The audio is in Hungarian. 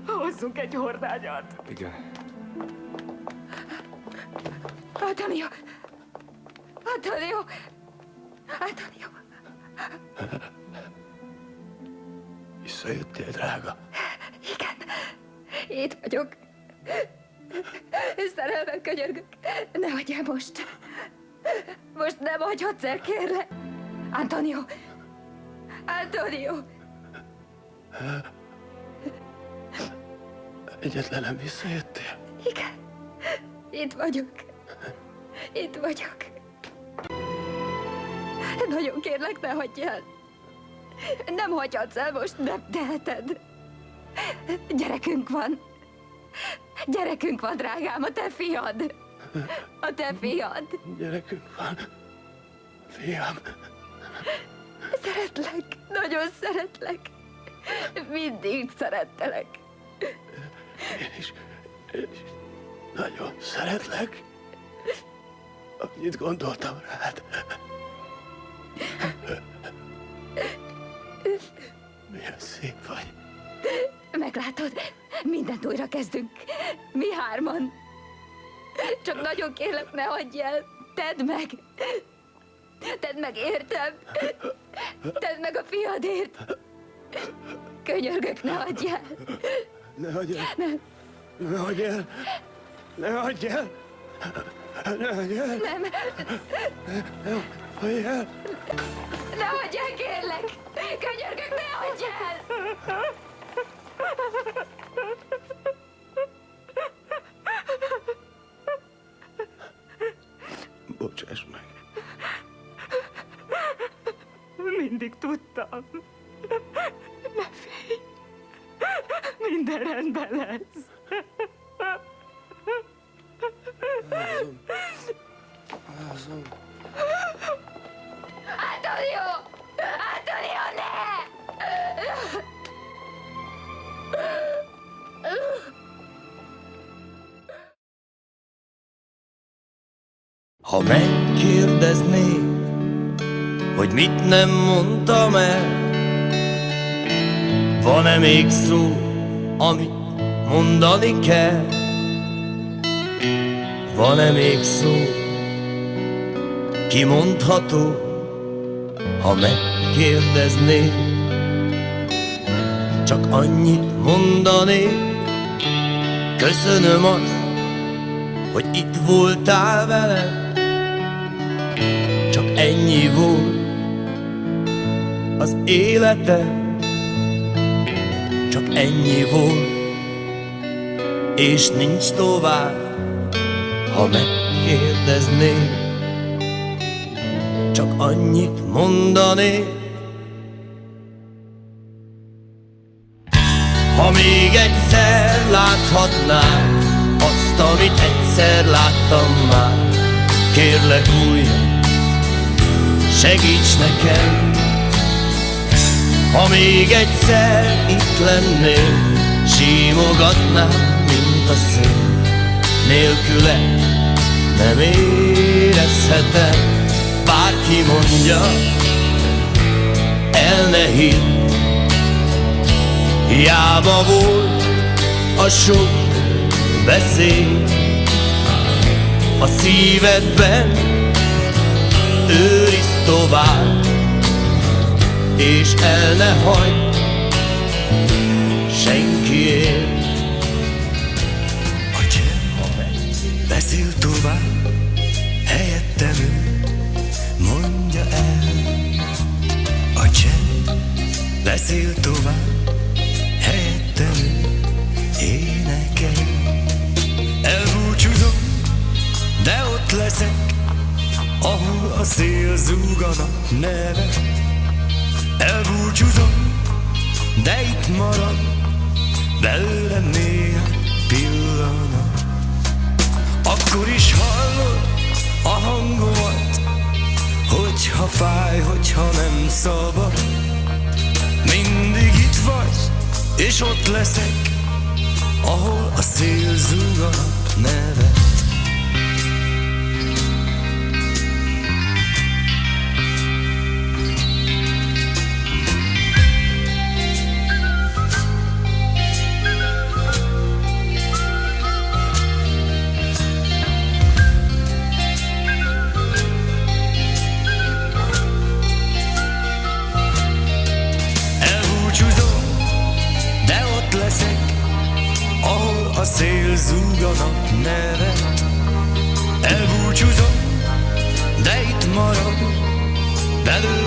Hozzunk egy hordányat. Igen. Antonio! Antonio! Antonio! Visszajöttél, drága? Igen, itt vagyok. Szerelmem, könyörgök. Ne hagyj el most. Most nem hagyhatsz el, kérlek. Antonio! Antonio! Egyetlenem visszajöttél? Igen, itt vagyok. Itt vagyok. Nagyon kérlek, ne hagyj el. Nem hagyhatsz el most, nem teheted. Gyerekünk van. Gyerekünk van, drágám, a te fiad. A te fiad. Gyerekünk van. Fiam. Szeretlek, nagyon szeretlek. Mindig szerettelek. Én is nagyon szeretlek. Annyit gondoltam rád. Milyen szép vagy. Meglátod, mindent újra kezdünk. Mi hárman. Csak nagyon kérlek, ne hagyj el. Tedd meg. Tedd meg, értem. Tedd meg a fiadért. Könyörgök, ne hagyj el. Ne hagyj el. Nem. Ne hagyj el. Ne hagyj el. Ne hagyj el. Nem. Ne hagyj el. Ne hagyj el, kérlek. Könyörgök, ne hagyj el. Bocsáss meg. Mindig tudtam. Ne félj. Minden rendben lesz. Ázom. Antonio! Antonio, ne! Ha megkérdeznéd, hogy mit nem mondtam el, van-e még szó, amit mondani kell? Van-e még szó, kimondható, ha megkérdeznéd? Csak annyit mondanék, köszönöm azt, hogy itt voltál velem. Csak ennyi volt az életem, csak ennyi volt, és nincs tovább, ha megkérdeznéd. Csak annyit mondanék, ha még egyszer láthatnám azt, amit egyszer láttam már, kérlek újra, segíts nekem. Ha még egyszer itt lennél, símogatnám, mint a szél. Nélküle nem érezhetem. Bárki mondja, el ne hidd, hiába volt a sok beszéd. A szívedben őrizd tovább, és el ne hagyd senkiért. A csend beszél tovább, helyettem ő mondja el. A csend beszél tovább, helyettem ő énekel. Elbúcsúzom, de ott leszek, ahol a szél zúganak nevet. Elbúcsúzom, de itt marad belőlem néhány pillanat. Akkor is hallod a hangomat, hogyha fáj, hogyha nem szabad. Mindig itt vagy, és ott leszek, ahol a szél zúganak nevet. nap nevet. Elbúcsúzom, de itt marad, velő